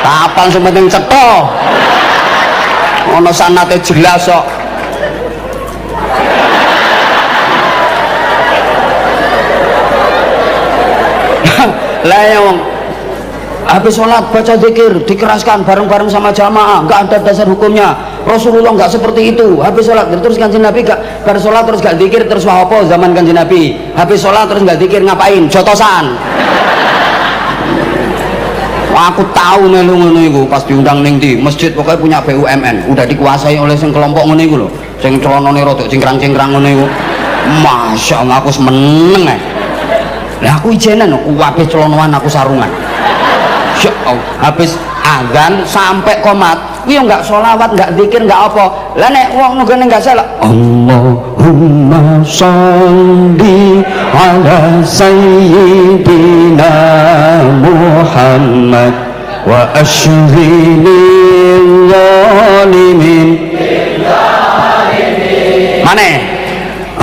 Kapan sing penting cetha. Ana sanate jelas kok. Lah ya wong habis sholat baca zikir dikeraskan bareng-bareng sama jamaah, nggak ada dasar hukumnya. Rasulullah nggak seperti itu. Habis sholat terus kanjeng Nabi gak bar sholat terus gak zikir terus apa zaman kanjeng Nabi. Habis sholat terus gak zikir ngapain? Jotosan. Aku tahu melu ngono iku pas diundang ning ndi masjid pokoknya punya BUMN udah dikuasai oleh sing kelompok ngono iku lho sing celonone rodok cingkrang-cingkrang ngono iku. Masya Allah aku semeneng ae. Lah aku ijenan kok habis celonoan aku sarungan. Ya Allah, habis azan sampai komat kuwi enggak sholawat enggak zikir enggak apa. Lah nek wong nggone enggak salah Allahumma sholli ala sayyidina Muhammad wa ashghilil zalimin mana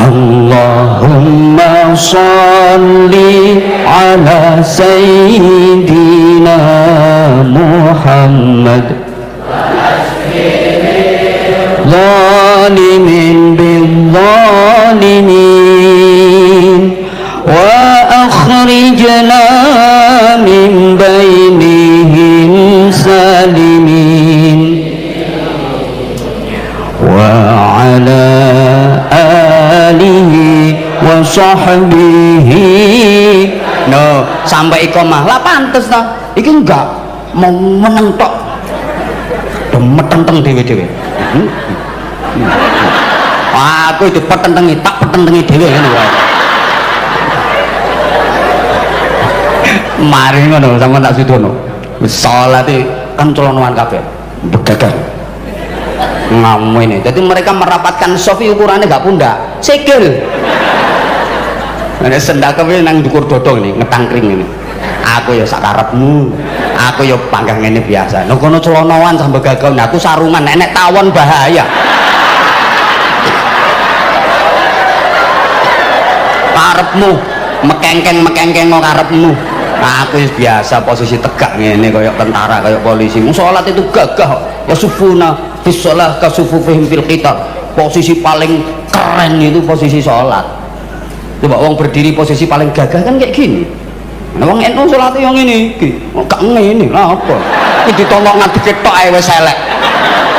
Allahumma sholli ala sayyidina Muhammad zalimin bil zalimin wa akhrijna min bainihim salimin wa ala alihi wa sahbihi. No, sampai iqamah lah pantes ta. Iki enggak mau meneng tok. Demetenteng dhewe-dhewe. Aku itu petentengi tak petentengi dhewe ngene wae. Mari ngono sampean tak sudono. Wis salat kan celonoan kabeh. Begagan. Ngamu ini. Jadi mereka merapatkan sofi ukurannya gak pundak, sikil. Ada sendaknya nang dukur dodong ini, ngetangkring ini. Aku ya sakarepmu, aku ya panggang ini biasa. Nah kono celonoan sampai gagal, nah aku sarungan, nek tawon bahaya. Karepmu, mekengkeng mau karepmu. Aku biasa posisi tegak ini kayak tentara, kayak polisi. Sholat itu gagah. Ya sufuna fis sholat ka sufufihim fil qital. Posisi paling keren itu posisi sholat. Coba wong berdiri posisi paling gagah kan kayak gini. Nah wong NU sholat yang ini, gak ngene lah apa? Iki ditolong ngadeg tok ae wis elek.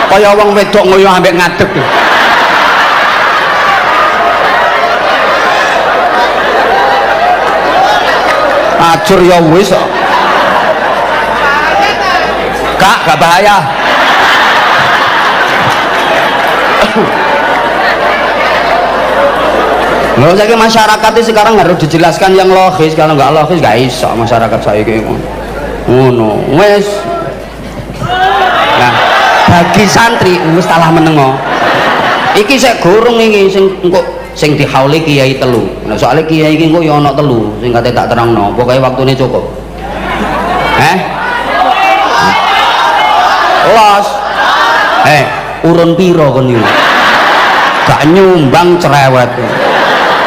Kaya wong wedok ngoyo ambek ngadeg. Ajur ya wis kok. Gak bahaya. Loh saiki masyarakat ini sekarang harus dijelaskan yang logis, kalau nggak logis nggak iso masyarakat saiki ngono. Wis. Nah, bagi santri wis talah menengo. Iki sik gurung iki sing engko sing dihauli kiai telu. Nah soalnya kiai iki engko ya ana telu sing kate tak terangno. Pokoke waktune cukup. Los. Urun piro kon iki? Gak nyumbang cerewet.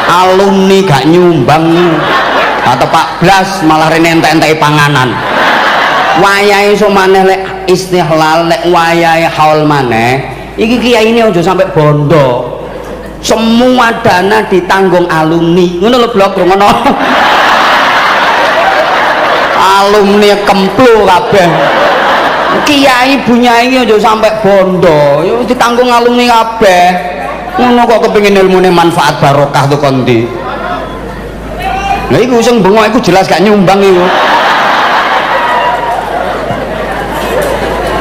Alumni gak nyumbang atau Pak Blas malah rene entek-entek panganan. Wayahe iso maneh lek istihlal lek wayahe haul maneh iki kiai ini aja sampai bondo. Semua dana ditanggung alumni. Ngono lho blok ngono. Alumni kemplo kabeh. Kiai bunyai iki aja sampai bondo. Yo ditanggung alumni kabeh. Ngono kok kepengin ilmune manfaat barokah tuh kondi. Lah iku sing bengok iku jelas gak nyumbang iku.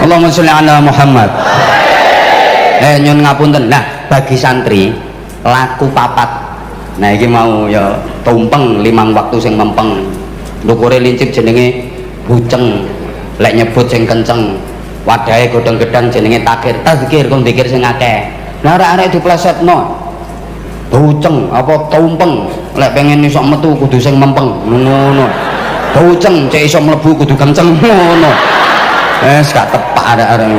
Allahumma sholli ala Muhammad. Nyun ngapunten. Nah, bagi santri laku papat. Nah iki mau ya tumpeng 5 waktu sing mempeng. Ndukure lincip jenenge buceng. Lek nyebut sing kenceng. Wadahe godhong-gedang jenenge takir. Tazkir kok zikir sing akeh. Nah arek diplesetno buceng apa tumpeng lek pengen iso metu kudu sing mempeng ngono. Buceng cek iso mlebu kudu kenceng ngono. Gak tepak arek-arek.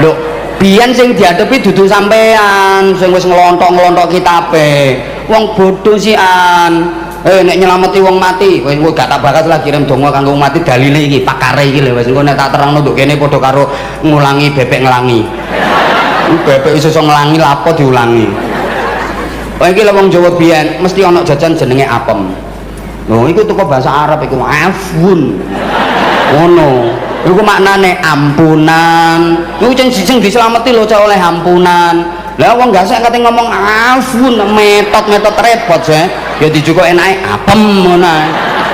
Lho, biyen sing dihadapi dudu sampean sing wis nglontok-nglontok kitabe. Wong bodho sian. nek nyelameti wong mati wis gak tak bakat lah kirim donga kanggo wong mati dalile iki pakare iki lho wis engko nek tak terangno nduk kene padha karo ngulangi bebek ngelangi bebek iso ngelangi lapo diulangi. Oh iki lho wong Jawa biyen mesti ana jajan jenenge apem. Lho iku teko bahasa Arab iku afun. Ngono. Iku maknane ampunan. Iku sing dislameti lho oleh ampunan. Lah wong gasek kate ngomong afun metode repot ya. Ya dicukup enake apem ngono.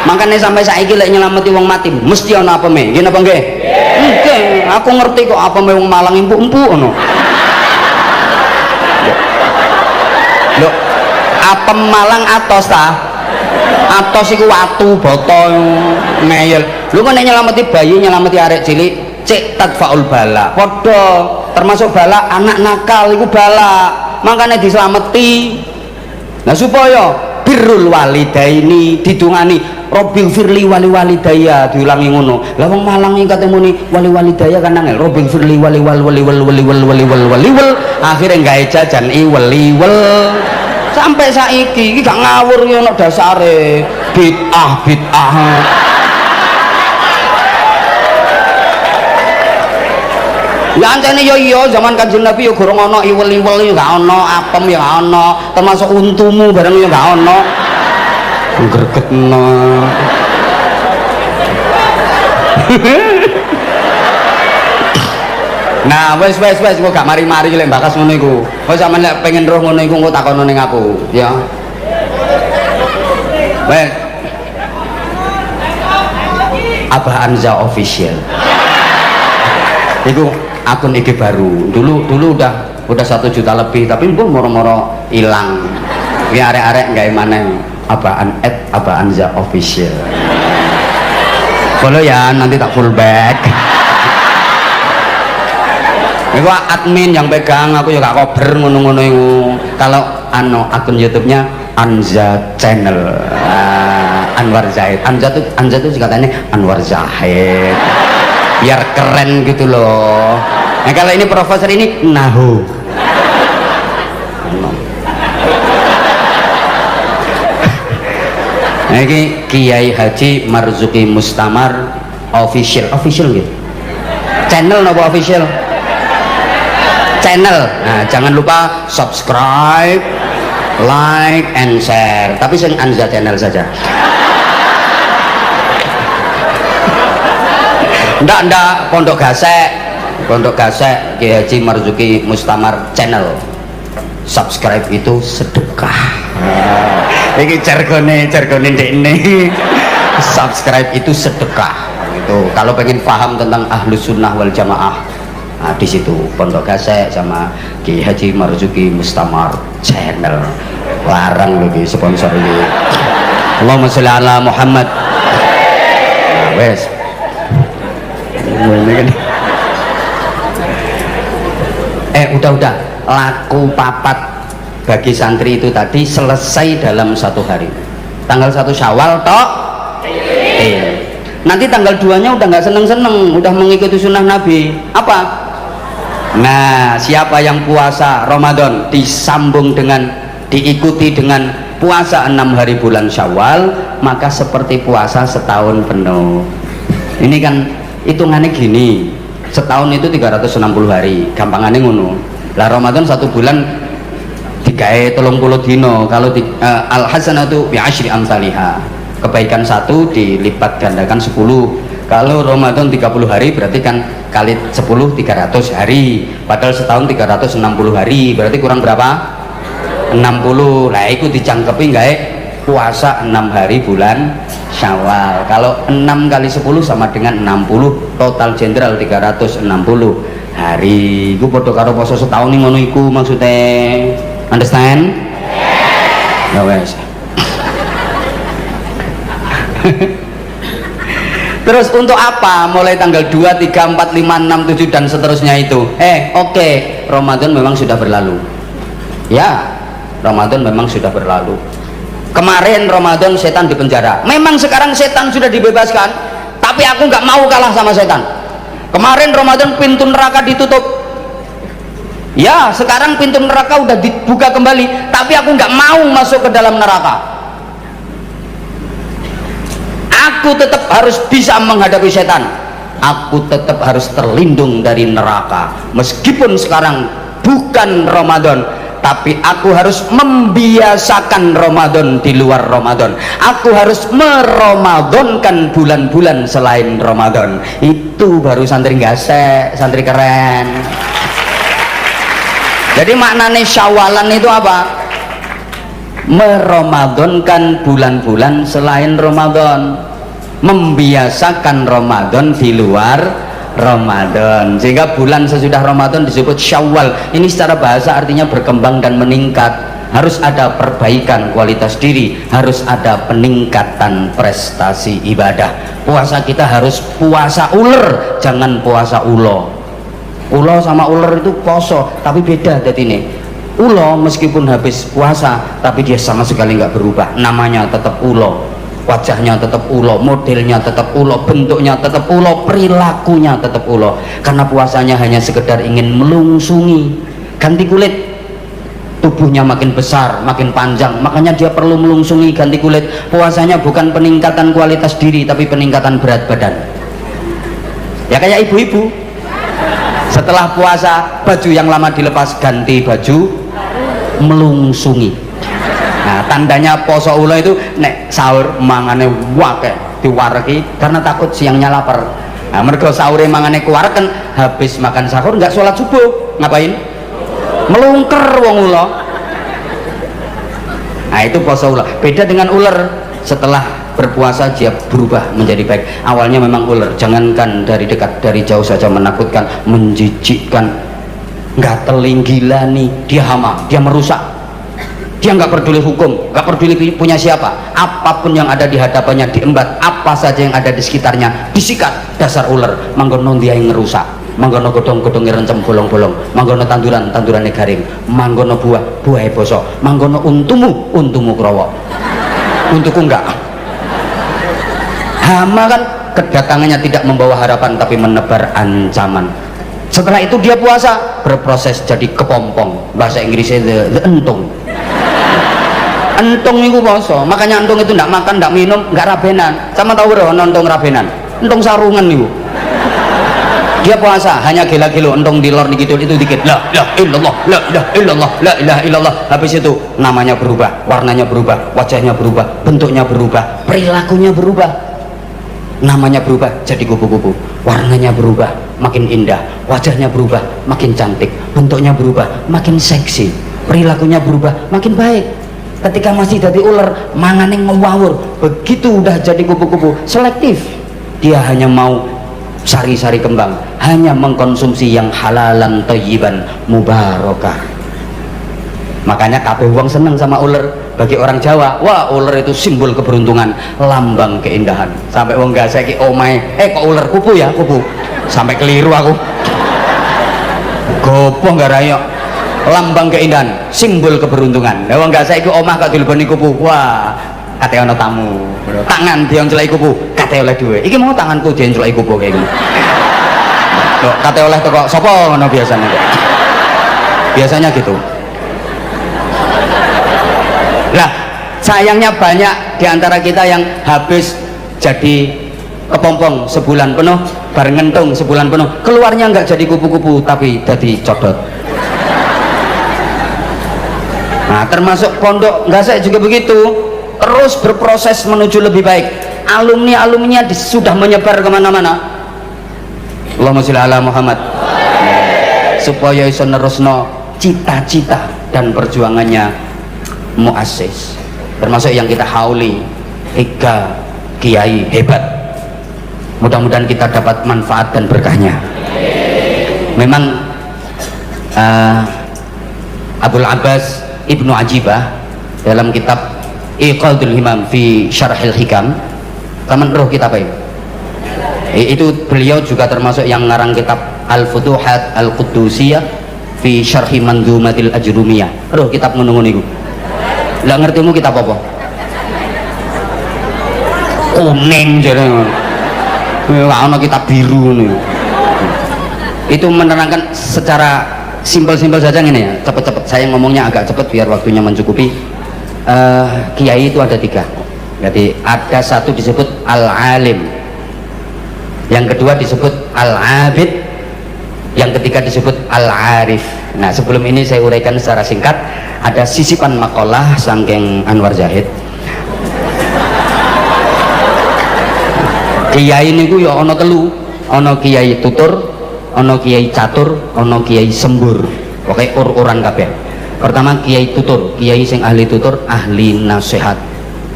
Makane sampai saiki lek nyelameti wong mati mesti ana apeme. Nggih napa nggih? Nggih, aku ngerti kok apeme wong Malang empuk-empuk ngono. Lho, apem Malang atos ta? Atos iku watu boto ngeyel. Lu kok nek nyelameti bayi, nyelameti arek cilik, cek tadfaul bala. Padha termasuk bala anak nakal iku bala. Makanya dislameti. Nah supaya birrul walidaini didungani Robbil firli wali walidaya diulangi ngono. Lah wong Malang iki kate muni wali walidaya kan angel. Robbil firli wali akhire gawe jajan iwel sampai saiki iki gak ngawur yo ono dasare bid'ah. Ya ancene yo iya zaman Kanjeng Nabi yo gorong ana iwel-iwel yo gak ana, apem yo gak ana, termasuk untumu bareng yo gak ana. Gregetno. Nah, wes kok gak mari-mari lek bakas ngono iku. Kok sampean lek pengen roh ngono iku engko takono ning aku, ya. Wes. Abah Anza official. Iku akun IG baru. Dulu udah 1 juta lebih, tapi pun moro-moro hilang. Iki arek-arek gawe maneh. Abah Anza official. Follow ya, nanti tak full back. Iku admin yang pegang, aku juga kober ngono-ngono iku. Kalau akun YouTube-nya Anza Channel. Anwar Zahid. Anza tuh katanya Anwar Zahid. Biar keren gitu loh. Nah kalau ini profesor ini Nahu. Nah ini Kiai Haji Marzuki Mustamar official gitu. Channel nopo official? Channel. Nah jangan lupa subscribe, like and share. Tapi sing Anza Channel saja. Ndak Pondok Gasek Kiai Haji Marzuki Mustamar Channel. Subscribe itu sedekah. Ini jargone ini. Subscribe itu sedekah. Itu kalau pengen paham tentang Ahlus Sunnah wal Jamaah, nah, di situ Pondok Gasek sama Kiai Haji Marzuki Mustamar Channel. Larang lagi sponsor ini. Allahumma sholli ala Muhammad. Nah, wes. Udah laku papat bagi santri itu tadi selesai dalam 1 hari. Tanggal 1 Syawal toh. Nanti tanggal 2-nya udah nggak seneng-seneng, udah mengikuti sunnah Nabi. Apa? Nah, siapa yang puasa Ramadan diikuti dengan puasa 6 hari bulan Syawal, maka seperti puasa setahun penuh. Ini kan hitungannya gini, setahun itu 360 hari, gampangannya ngono. Lah Ramadan 1 bulan digawe 30 dino. Kalau al hasanatu bi asyri amsalihha, kebaikan 1 dilipat gandakan 10. Kalau Ramadan 30 hari berarti kan kali 10 300 hari, padahal setahun 360 hari, berarti kurang berapa? 60. Lah itu dicangkepi gawe puasa 6 hari bulan Syawal. Kalau 6 kali 10 sama dengan 60, total jenderal 360 hari. Iku padha karo poso setahun ning ngono iku maksudnya. Understand? Ya wes. Terus untuk apa mulai tanggal 2, 3, 4, 5, 6, 7 dan seterusnya itu? Oke, Ramadan memang sudah berlalu. Ya, Ramadan memang sudah berlalu. Kemarin Ramadan setan di penjara. Memang sekarang setan sudah dibebaskan, tapi aku nggak mau kalah sama setan. Kemarin Ramadan pintu neraka ditutup. Ya, sekarang pintu neraka udah dibuka kembali, tapi aku nggak mau masuk ke dalam neraka. Aku tetap harus bisa menghadapi setan, aku tetap harus terlindung dari neraka. Meskipun sekarang bukan Ramadan, tapi aku harus membiasakan Ramadan di luar Ramadan. Aku harus meramadankan bulan-bulan selain Ramadan. Itu baru santri gasek, santri keren. Jadi maknanya Syawalan itu apa? Meramadankan bulan-bulan selain Ramadan, membiasakan Ramadan di luar Ramadan, sehingga bulan sesudah Ramadan disebut Syawal. Ini secara bahasa artinya berkembang dan meningkat. Harus ada perbaikan kualitas diri, harus ada peningkatan prestasi ibadah. Puasa kita harus puasa uler, jangan puasa ulo. Ulo sama uler itu poso, tapi beda. Jadi ini ulo meskipun habis puasa, tapi dia sama sekali nggak berubah, namanya tetap ulo, wajahnya tetap ulo, modelnya tetap ulo, bentuknya tetap ulo, perilakunya tetap ulo. Karena puasanya hanya sekedar ingin melungsungi, ganti kulit, tubuhnya makin besar, makin panjang, makanya dia perlu melungsungi, ganti kulit. Puasanya bukan peningkatan kualitas diri, tapi peningkatan berat badan. Ya kayak ibu-ibu, setelah puasa baju yang lama dilepas, ganti baju, melungsungi. Nah, tandanya poso ulo itu nek sahur mangane wake diwareki karena takut siangnya lapar. Nah, mergo sahure mangane kuwareken, habis makan sahur nggak sholat subuh, ngapain? Melungker wong ulo. Nah, itu poso ulo. Beda dengan ular, setelah berpuasa dia berubah menjadi baik. Awalnya memang ular, jangankan dari dekat, dari jauh saja menakutkan, menjijikkan. Nggak telinggila nih, dia hama, dia merusak, dia nggak peduli hukum, nggak peduli punya siapa, apapun yang ada di hadapannya diembat, apa saja yang ada di sekitarnya disikat. Dasar ular, manggono dia yang ngerusak, manggono godong-godongnya rencem bolong-bolong, manggono tanduran-tandurannya garing, manggono buah bosok, manggono untumu kerowok, untukku enggak. Hama kan kedatangannya tidak membawa harapan tapi menebar ancaman. Setelah itu dia puasa, berproses jadi kepompong, bahasa Inggrisnya the entung. Entung itu poso, makanya entung itu tidak makan, tidak minum, nggak rabenan. Sama tahu bro, entung rabenan, entung sarungan itu. Dia puasa hanya gila-gilo, entung di lor gitu itu dikit, la illallah, la ilaha illallah. Habis itu namanya berubah, warnanya berubah, wajahnya berubah, bentuknya berubah, perilakunya berubah. Namanya berubah jadi kupu-kupu, warnanya berubah makin indah, wajahnya berubah makin cantik, bentuknya berubah makin seksi, perilakunya berubah makin baik. Ketika masih jadi ular, mangane ngewawur, begitu udah jadi kupu-kupu selektif, dia hanya mau sari-sari kembang, hanya mengkonsumsi yang halalan thayyiban mubarakah. Makanya kabeh wong seneng sama ular. Bagi orang Jawa, wah ular itu simbol keberuntungan, lambang keindahan. Sampai wong gak saiki omae, kok ular kupu ya, kupu. Sampai keliru aku. Gopoh gak rayo. Lambang keindahan, simbol keberuntungan. Lah wong gak saiki omah kok dileboni kupu. Wah, kate ana tamu. Tangan dia ncelaki kupu, kate oleh duwe. Iki mau tanganku dia ncelaki kupu kayak gini. Loh, kate oleh teko sapa ngono biasanya. Biasanya gitu. Nah, sayangnya banyak diantara kita yang habis jadi kepompong sebulan penuh, bareng ngentung sebulan penuh, keluarnya nggak jadi kupu-kupu tapi jadi codot. Nah, termasuk pondok nggak saya juga begitu, terus berproses menuju lebih baik. Alumni-alumninya sudah menyebar kemana-mana. Allahumma sholli ala Muhammad. Supaya iso nerusno cita-cita dan perjuangannya muassis, termasuk yang kita hauli, 3 kiai hebat. Mudah-mudahan kita dapat manfaat dan berkahnya. Memang Abul Abbas Ibnu Ajibah dalam kitab Iqadul Himam fi Syarhil Hikam, taman roh kitab apa itu beliau juga termasuk yang ngarang kitab Al-Futuhat Al-Quddusiyah fi Syarhi Mandumatil Ajrumiyah. Roh kitab ngono-ngono iku. Lah ngertimu kita apa? Kuning jare. Lah ana kitab biru nih. Itu menerangkan secara simpel-simpel saja ini ya. Cepet-cepet saya ngomongnya agak cepet biar waktunya mencukupi. Kiai itu ada 3. Jadi ada satu disebut al-alim, yang kedua disebut al-abid, yang ketiga disebut al-arif. Nah, sebelum ini saya uraikan secara singkat, ada sisipan makalah saking Anwar Zahid. Kiai niku ya ana telu, ana kiai tutur, ana kiai catur, ana kiai sembur. Pokoke ur-uran kabeh. Pertama kiai tutur, kiai sing ahli tutur, ahli nasihat,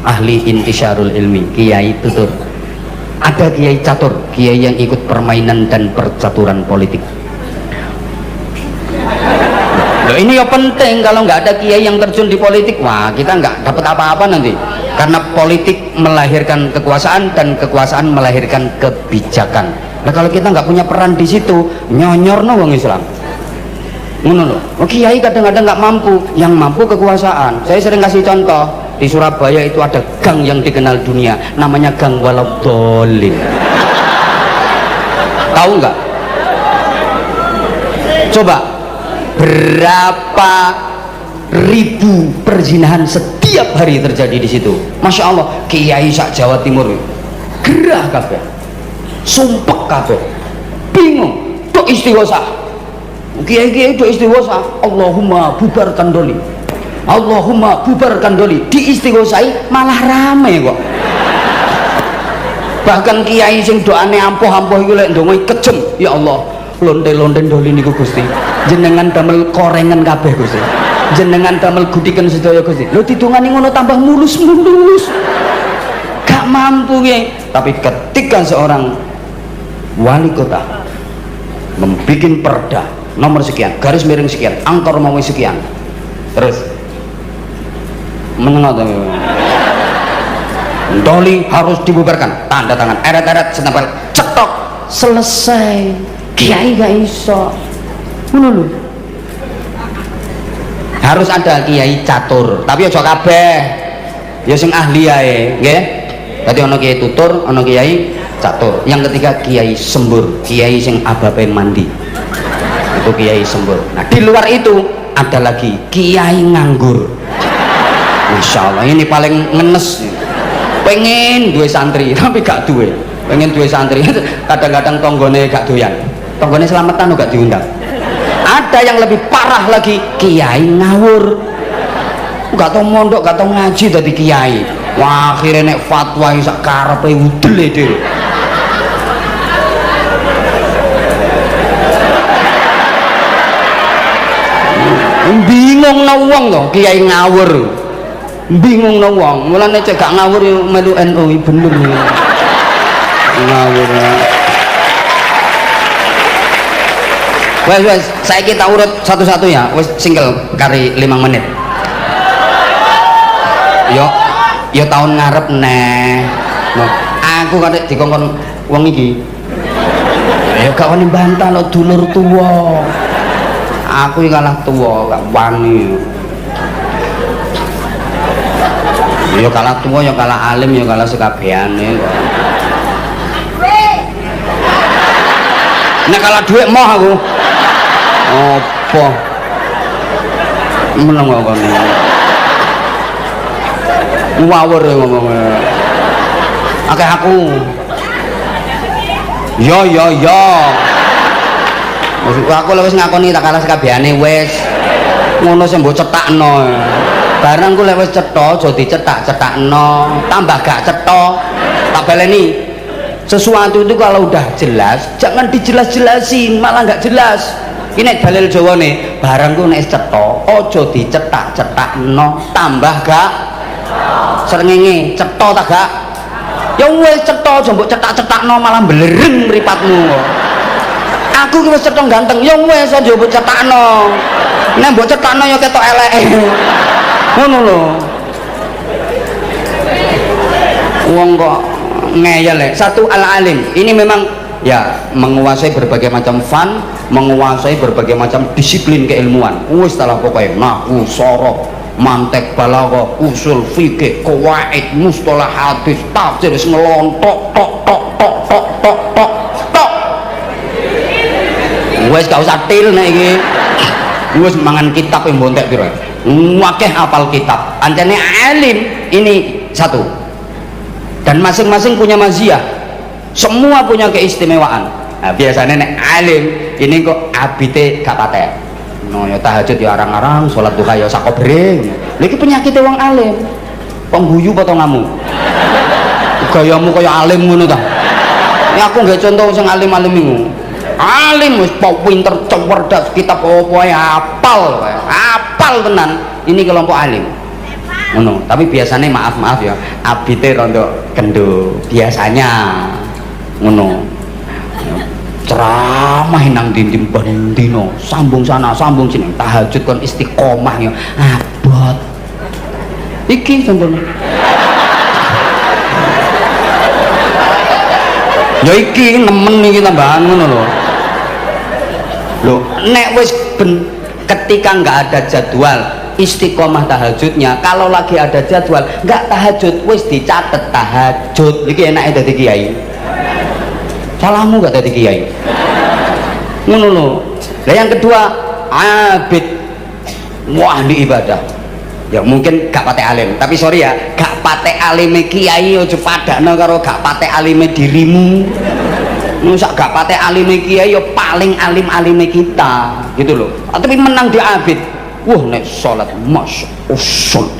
ahli intisyarul ilmi, kiai tutur. Ada kiai catur, kiai yang ikut permainan dan percaturan politik. Loh, ini ya penting, kalau nggak ada kiai yang terjun di politik, wah kita nggak dapat apa-apa nanti. Karena politik melahirkan kekuasaan dan kekuasaan melahirkan kebijakan. Nah kalau kita nggak punya peran di situ, nyonyor no wong Islam. Ngono loh. Oh, kiai kadang-kadang nggak mampu, yang mampu kekuasaan. Saya sering kasih contoh, di Surabaya itu ada gang yang dikenal dunia, namanya Gang Waladhdallin. Tahu nggak? Coba, berapa ribu perzinahan setiap hari terjadi di situ? Masya Allah, kiai sak Jawa Timur gerah kabeh, sumpek kabeh, bingung, dok istighosah. Kiai-kiai dok istighosah, Allahumma bubarkan doli, Allahumma bubarkan doli, diistighosai malah rame kok. Bahkan kiai sing doane ampuh-ampuh iku lek ndonga kejem, ya Allah, lonte-lonte doli niku Gusti, jenengan damel korengan kabeh Gusti, jenengan damel gudiken sedaya Gusti. Lho didongani ngono tambah mulus-mulus, gak mampu ya. Tapi ketika seorang wali kota membuat perda nomor sekian, garis miring sekian, angka Romawi sekian, terus menengok doli harus dibubarkan, tanda tangan, eret-eret, setempel, cetok, selesai. Kiai gak iso ngono lho. Harus ada kiai catur, tapi aja kabeh, ya sing ahli ae, nggih. Dadi ana kiai tutur, ana kiai catur. Yang ketiga kiai sembur, kiai sing abape mandi. Itu kiai sembur. Nah, di luar itu ada lagi kiai nganggur. Masya Allah, ini paling ngenes. Pengen duwe santri tapi gak duwe, pengen duwe santri kadang-kadang tonggone gak doyan, tonggone selamatan gak diundang. Ada yang lebih parah lagi, kiai ngawur, gak tau mondok, gak tau ngaji dadi kiai. Wah, akhirnya nek fatwa sak karepe udel dhewe. Bingung no wong to kiai ngawur, bingung no wong, mulane cek gak ngawur yo melu NU bener ngawur. Wes saiki tak urut satu-satu ya, wis single kari 5 menit. Yo tahun ngarep neh. Nah, aku kadek dikongkon wong iki. Ya gak wani bantah lo dulur tuwa. Aku kalah tua, gak wani. Ya kalah tua, ya kalah alim, ya kalah sekabehane. Nek kalah duit moh aku. Apa? Meneng kok kono. Ngawur ngomong. Akeh aku. Yo. Maksud aku lho wis ngakoni tak kalah sekabehane wis. Ngono sing mbok cetakno. Barang ku lek wis cetha aja dicetak-cetakno, tambah gak cetha. Tak baleni. Sesuatu itu kalau udah jelas, jangan dijelas-jelasin, malah nggak jelas. Ini dalil Jawa nih, barangku nek cetha aja dicetak-cetakno, tambah gak srengenge, cetha ta gak? Ya wis cetha aja mbok cetak-cetakno malah belereng mripatmu. Aku ki wis cetha ganteng, ya wis aja mbok cetakno. Nek mbok cetakno ya ketok eleke. Ngono lho. Wong kok ngeyel ya. Satu al-alim. Ini memang ya menguasai berbagai macam fun, menguasai berbagai macam disiplin keilmuan. Wis salah pokoknya nahwu, sorof, mantek, balaghah, usul fikih, qawaid, mustalah hadis, tafsir ngelontok tok. Wis gak usah til nek iki. Wis mangan kitab mbontek pira. Akeh hafal kitab. Ancene alim ini satu. dan masing-masing punya maziyah, semua punya keistimewaan. Nah, biasanya nek alim ini kok abite gak patek. No ya tahajud ya arang-arang, sholat duha ya sakobring. Lagi penyakit wong alim. Pengguyu potong ngamuk. Gayamu kaya alim ngono ta. Ini aku nggak contoh sing alim-alim iku. Alim wis pinter cerdas kitab apa ya apal tenan. Ini kelompok alim. Ngono, tapi biasanya maaf ya, abite rondo kendo biasanya ngono. Ceramah nang dinding bendino, sambung sana sambung sini, tahajud kon istiqomah ya abot. Iki contohnya. Ya iki nemen iki tambahan ngono lho. Lho, nek wis ketika nggak ada jadwal istiqomah tahajudnya, kalau lagi ada jadwal nggak tahajud wis dicatet tahajud. Iki enake dadi kiai. Salahmu nggak dadi kiai. Ngono lho. Lah yang kedua, abid. Wah, ahli ibadah. Ya mungkin gak patek alim, tapi sorry ya, gak patek alime kiai aja padakno karo gak patek alime dirimu. Nusak gak patek alime kiai ya paling alim-alime kita, gitu loh. Tapi menang di abid. Wah, nek salat masya usul.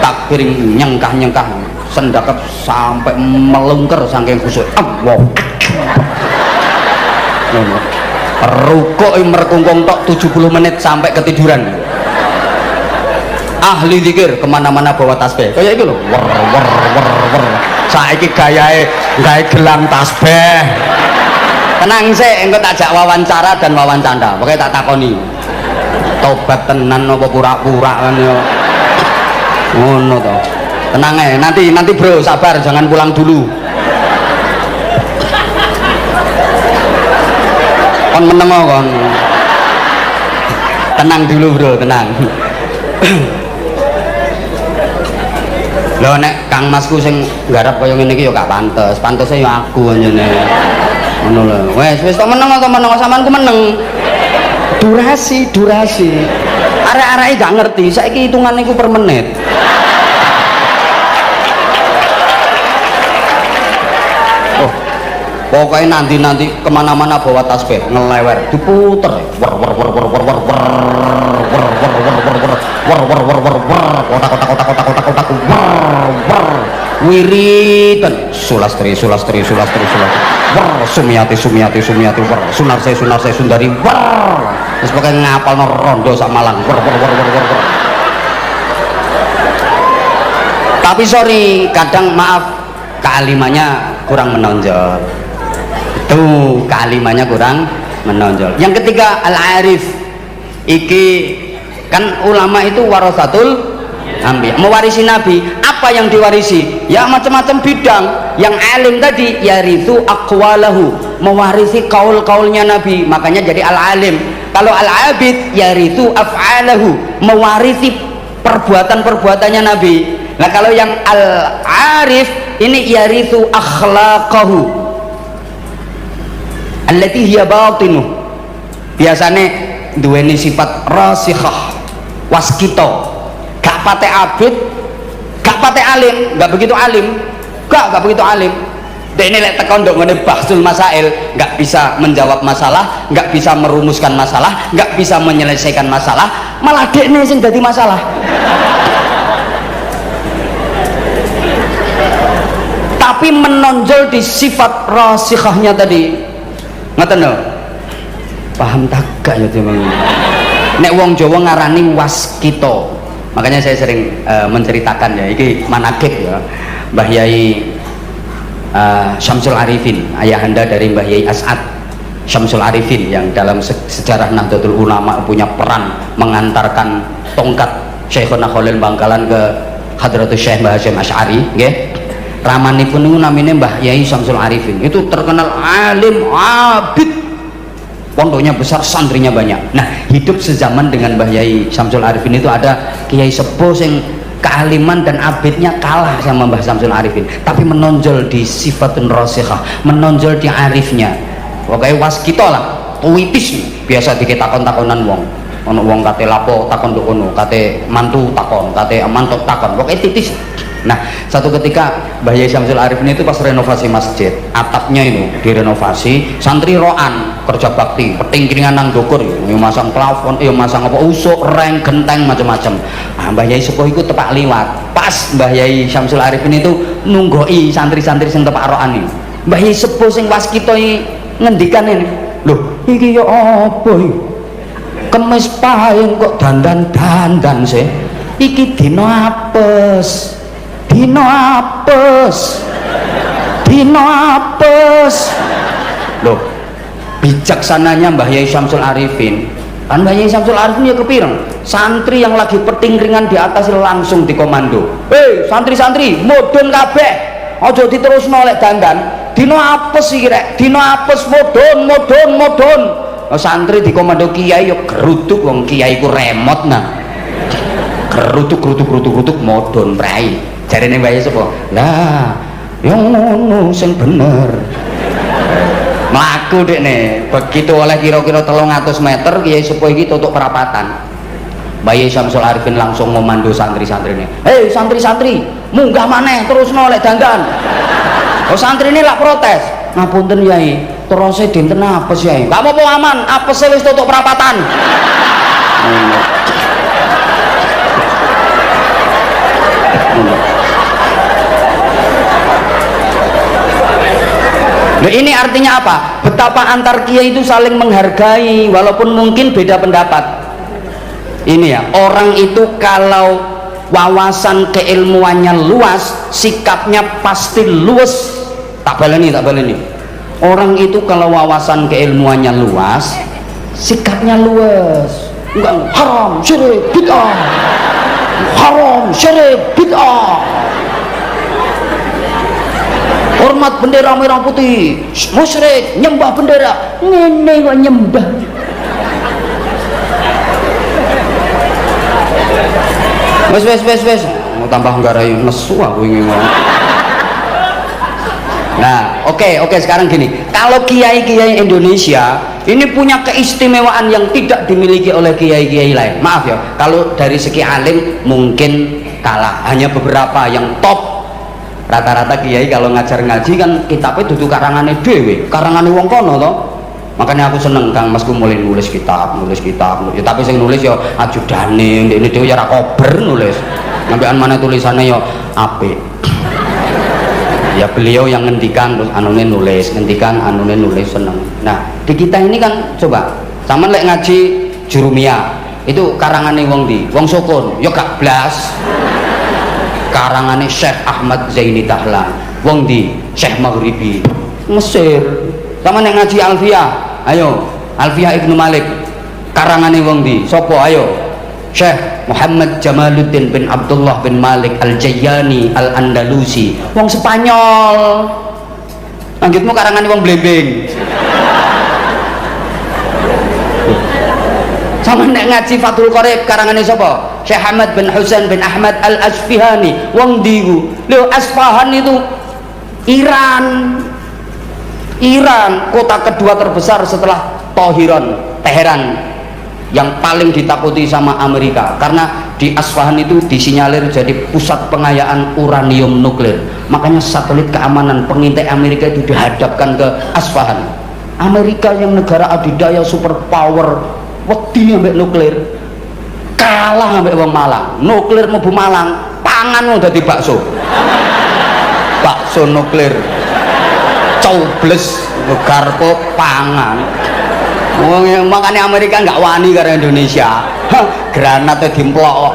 Takbir nyengkah-nyengkah, sendakep sampai melungker saking khusyuk. Allah. Rukuk merkungkung tok 70 menit sampai ketiduran. Ahli zikir kemana-mana bawa tasbih kayak itu loh, wer. Saiki gayae gelang tasbih. Tenang sih, engko tak jak wawancara dan wawancanda pokoknya tak takoni tobat tenan apa pura-pura kan ya ngono toh. Tenang nanti bro, sabar, jangan pulang dulu. Kon menengo kon. Tenang dulu bro, tenang. Lho nek Kang Masku sing nggarap kaya ngene iki ya gak pantes. Pantese ya aku anjene. Ngono lho. Wis tok menengo sampean ku meneng. Durasi. Arek-areke gak ngerti, saiki hitungane iku per menit. Pokoknya nanti kemana-mana bawa tasbih ngelewer diputer kotak wiridan sulastri sumiati sunar saya sundari terus pokoknya ngapal rondo sak Malang tapi sorry kadang maaf kealimannya kurang menonjol. Tuh kalimatnya kurang menonjol. Yang ketiga al-arif. Iki kan ulama itu warasatul anbiya, mewarisi nabi. Apa yang diwarisi? Ya macam-macam bidang. Yang alim tadi yarithu aqwalahu, mewarisi kaul-kaulnya nabi. Makanya jadi al-alim. Kalau al-abid yarithu af'alahu, mewarisi perbuatan-perbuatannya nabi. Nah kalau yang al-arif ini yarithu akhlaqahu allati hiya batinu, biasane duweni sifat rasikhah waskito, gak pate abid, gak pate alim, gak begitu alim, gak begitu alim. Dene lek tekan ndok ngene bahsul masail, gak bisa menjawab masalah, gak bisa merumuskan masalah, gak bisa menyelesaikan masalah, malah dekne sing dadi masalah. Tapi menonjol di sifat rasikhahnya tadi. Ngoten lho. Paham tak gak ya teman. Nek wong Jawa ngarani waskito. Makanya saya sering menceritakan ya, iki manakib ya. Mbah Yai Syamsul Arifin, ayahanda dari Mbah Yai As'ad Syamsul Arifin yang dalam sejarah Nahdlatul Ulama punya peran mengantarkan tongkat Syekhuna Khalil Bangkalan ke Hadratus Syekh Mbah Hasyim Asy'ari nggih. Ramanipun niku namine Mbah Yai Syamsul Arifin. Itu terkenal alim, abid. Pondoknya besar, santrinya banyak. Nah, hidup sezaman dengan Mbah Yai Syamsul Arifin itu ada kiai sepuh sing kealiman dan abidnya kalah sama Mbah Syamsul Arifin, tapi menonjol di sifatun rasikhah, menonjol di arifnya. Pokoknya waskito lah, puitis biasa diketakon-takonan wong. ono wong kate lapo takon nduk kono, kate mantu takon, kate mantuk takon, pokoke titis. Nah, satu ketika Mbah Yai Syamsul Arifin itu pas renovasi masjid, atapnya itu direnovasi, santri roan kerja bakti, peting-kiringan nang dukur, yo masang plafon, yo masang apa usuk, reng, genteng macam-macam. Nah, Mbah Yai sepuh iku tepak liwat. Pas Mbah Yai Syamsul Arifin itu nunggoi santri-santri sing tepak roan iki. Mbah Yai sepuh sing waskita iki ngendikan ini, "Lho, iki yo apa iki? Kemis pahing kok dandan-dandan sih? Iki dina apes. Dino apes, dino apes." Loh, bijaksananya Mbah Yai Syamsul Arifin, kan Mbah Yai Syamsul Arifin ya kepireng, santri yang lagi peting-ringan di atas langsung dikomando, "Hei santri-santri, mudun kabeh, ojo diterusno lek dandan, dino apes iki rek, dino apes, mudun, mudun, mudun." Oh, santri dikomando kiai yo geruduk, wong kiai ku remot nah, geruduk mudun prai. Jarine Mbah Yai sapa? Lah, yang ngono sing bener. Mlaku dekne, begitu oleh kira-kira 300 meter Kiai Sepuh iki tutuk perapatan. Mbah Yai Syamsul Arifin langsung ngomando santri-santrine. "Hei santri-santri, munggah maneh terusno lek dandan." Oh santrine lak protes. "Ngapunten Yai, terus dinten apes Yai." "Gak apa-apa aman, apese wis tutuk perapatan." Nah, ini artinya apa? Betapa antar kiai itu saling menghargai walaupun mungkin beda pendapat. Ini ya, orang itu kalau wawasan keilmuannya luas, sikapnya pasti luas. Tak baleni. Orang itu kalau wawasan keilmuannya luas, sikapnya luas. Enggak haram, syirik, bid'ah. Haram, syirik, bid'ah. Hormat bendera merah putih, musyrik, nyembah bendera, ngene kok nyembah. Wes, mau tambah nggarai nesu aku ini. Nah, oke, sekarang gini, kalau kiai-kiai Indonesia ini punya keistimewaan yang tidak dimiliki oleh kiai-kiai lain. Maaf ya, kalau dari segi alim mungkin kalah, hanya beberapa yang top. Rata-rata kiai kalau ngajar ngaji kan kitabnya duduk karangane dhewe, karangane wong kono toh. Makanya aku seneng Kang Mas ku mulai nulis kitab. Ya, tapi sing nulis ya ajudane, ndekne dhewe ya ora kober nulis. Ngambekan mana tulisannya ya apik. Ya beliau yang ngendikan terus anune nulis, seneng. Nah, di kita ini kan coba sampean lek ngaji Jurumiyah, itu karangane wong ndi? Wong Sukun, ya gak blas. Karangane Syekh Ahmad Zaini Dahlan, wong di Syekh Maghribi Mesir. Sama nek ngaji Alfiyah, ayo Alfiyah Ibnu Malik, karangane wong di sopo? Ayo Syekh Muhammad Jamaluddin bin Abdullah bin Malik Al-Jayyani Al-Andalusi, wong Spanyol. Lanjutmu karangane wong Blembing. Sama nek ngaji Fathul Qorib karangane sapa? Syekh Ahmad bin Husain bin Ahmad Al-Asfihani, wong diku. Lho, Asfahan itu Iran, kota kedua terbesar setelah Teheran, yang paling ditakuti sama Amerika karena di Asfahan itu disinyalir jadi pusat pengayaan uranium nuklir. Makanya satelit keamanan pengintai Amerika itu dihadapkan ke Asfahan. Amerika yang negara adidaya superpower, wedi ambek nuklir, kalah ambek wong Malang. Nuklir mlebu Malang, pangan mau dadi bakso nuklir, cobles garpo pangan. Makanya Amerika nggak wani karena Indonesia. Granatnya dimplok.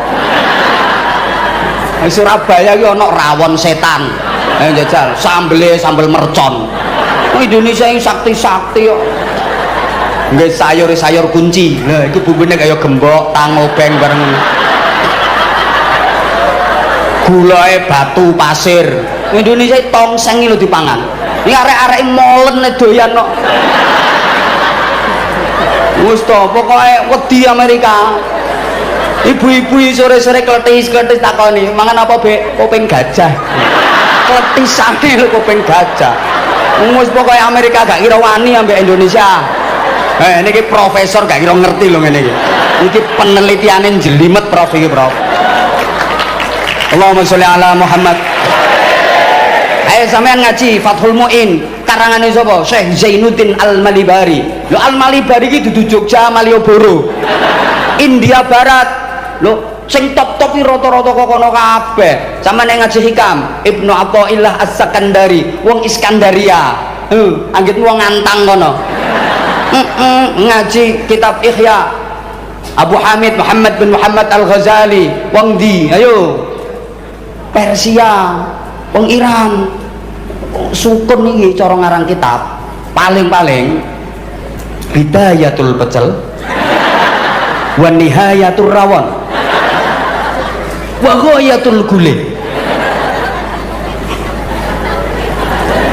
Surabaya itu ono rawon setan, jajal sambel mercon. Indonesia yang sakti kok. Nggih sayur kunci. Lah iku bumbune kaya gembok, tangobeng bareng. Gulae batu pasir. Indonesia tongseng lho dipangan. Iki arek-arek molen doyan kok. Wis to, pokoke wedi Amerika. Ibu-ibu sore-sore kletis takoni, "Mangan apa, Bek?" "Kuping gajah." Kletisane lho kuping gajah. Wis pokoke Amerika gak kira wani ambek Indonesia. Ini profesor gak kira ngerti loh ini. Ini penelitiannya jelimet prof ini prof. Allahumma sholli ala Muhammad. Ayo sampean ngaji Fathul Mu'in karangan sapa? Syekh Zainuddin Al-Malibari. Lho Al-Malibari iki dudu Jogja Malioboro. India Barat. Lho sing top-top iki rata-rata kok kono kabeh. Sampeyan ngaji Hikam Ibnu Athaillah As-Sakandari, wong Iskandaria. Anggit wong Antang kono. Ngaji kitab Ihya Abu Hamid Muhammad bin Muhammad Al-Ghazali, wong di? Ayo. Persia, wong Iran. Sukun iki cara ngarang kitab paling-paling Bidayatul Pecel wa Nihayatul Rawon wa Ghayatul Gule.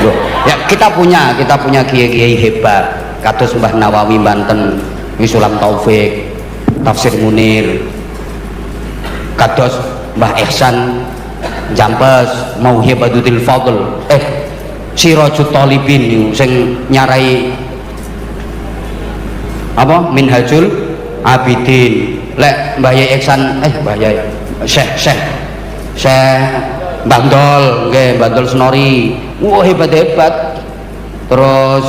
Loh, ya kita punya kiai-kiai hebat kados Mbah Nawawi Banten, Sulam Taufik, Tafsir Munir, kados Mbah Ihsan Jampes, Mauhibatul Fadl, Sirajut Talibin sing nyarai apa Minhajul Abidin. Lek Mbah Yai Ihsan Mbah Yai Syekh Bandol nggih, Bandol Senori. Wah hebat-hebat. Terus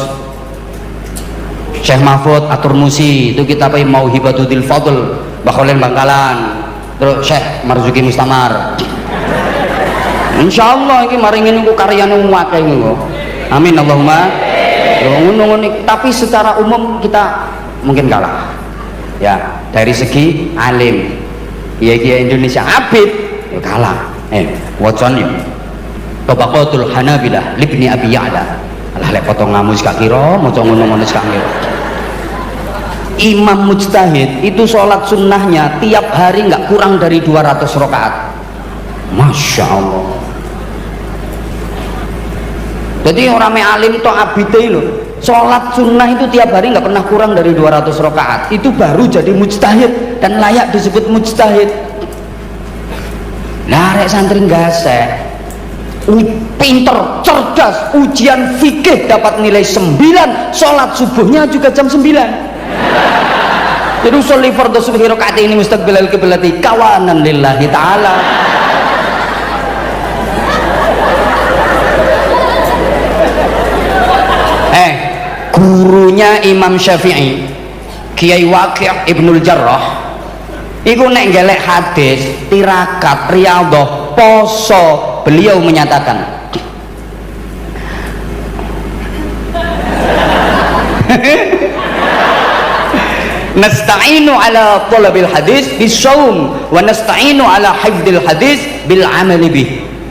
Syekh Mahfud At-Turmusi itu kitabnya Mauhibatul Fadl, Mbah Khalil Bangkalan. Terus Syekh Marzuki Mustamar. Insyaallah iki mari ngene ku karyane akeh ngono. Amin Allahumma. Ngono-ngono tapi secara umum kita mungkin kalah. Ya, dari segi alim. Kiai-kiai Indonesia abid ya kalah. Wacan ya. Tabaqatul Hanabilah Ibni Abi Ya'la. Alah lek potong ngamus gak kira maca ngono-ngono gak kira. Imam mujtahid itu sholat sunnahnya tiap hari nggak kurang dari 200 rakaat. Masya Allah. Jadi orang alim itu abidai loh, sholat sunnah itu tiap hari nggak pernah kurang dari 200 rakaat. Itu baru jadi mujtahid dan layak disebut mujtahid. Nah rek santri gasek, pinter, cerdas, ujian fikih dapat nilai 9, sholat subuhnya juga jam 9. Jadi usul fardhu subhi rakaat ini mustaqbilal qiblati kawanan lillahi ta'ala. Gurunya Imam Syafi'i Kiai Waqi' Ibnul Jarrah iku nek ngelek hadis tirakat riyadhah poso beliau menyatakan nasta'inu ala thalabil hadis bisawm wa nasta'inu ala hifdzil hadis bil amali bih.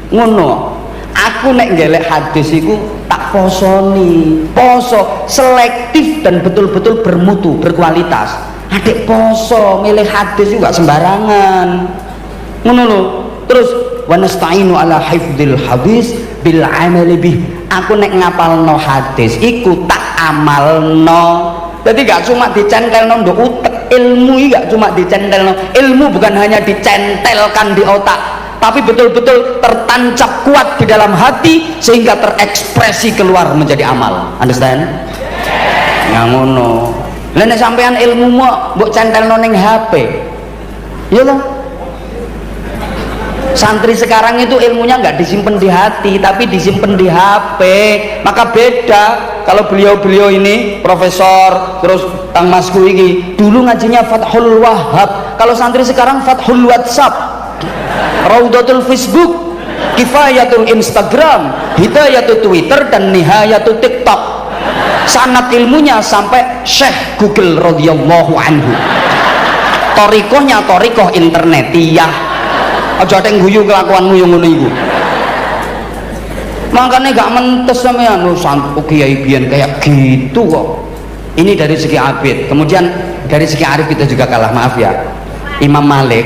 Ngono aku nek ngelek hadis iku tak posoni, poso selektif dan betul-betul bermutu, berkualitas. Adik poso milih hadis juga sembarangan. Ngono lho. Terus wa nasta'inu ala hifdzil hadis bil amali bih. Aku nek ngapalno hadis iku tak amalno. Jadi gak cuma dicentelno nduk utek, ilmu iki gak cuma dicentelno. Ilmu bukan hanya dicentelkan di otak, tapi betul-betul tertancap kuat di dalam hati sehingga terekspresi keluar menjadi amal. Understand? Yang ngono. Lah nek sampean ilmu mbok centelno ning HP. Ya toh? Santri sekarang itu ilmunya nggak disimpan di hati tapi disimpan di HP. Maka beda kalau beliau-beliau ini profesor terus Kang Masku ini dulu ngajinya Fathul Wahhab. Kalau santri sekarang Fathul WhatsApp, Raudatul Facebook, Kifayatul Instagram, Hidayatul Twitter dan Nihayatul TikTok. Sanad ilmunya sampai Syekh Google radhiyallahu anhu. Torikohnya torikoh internetiyah. Aja ada yang guyu kelakuanmu yang ngono iku. Makanya gak mentes sampean santu kiai biyen kayak gitu kok. Ini dari segi abid. Kemudian dari segi arif kita juga kalah, maaf ya. Imam Malik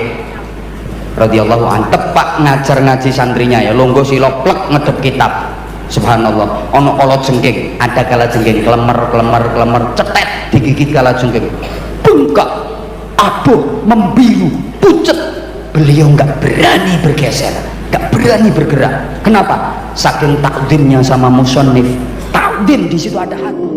radhiyallahu anhu tepak ngajar ngaji santrinya ya, longgo silok plek ngedep kitab. Subhanallah. Ono kolot jengking, ada kala jengking klemer cetet digigit kala jengking. Bengkak, abuh, membiru, pucet. Beliau nggak berani bergeser, nggak berani bergerak. Kenapa? Saking takdirnya sama musonif, tahu takdim, di situ ada hati.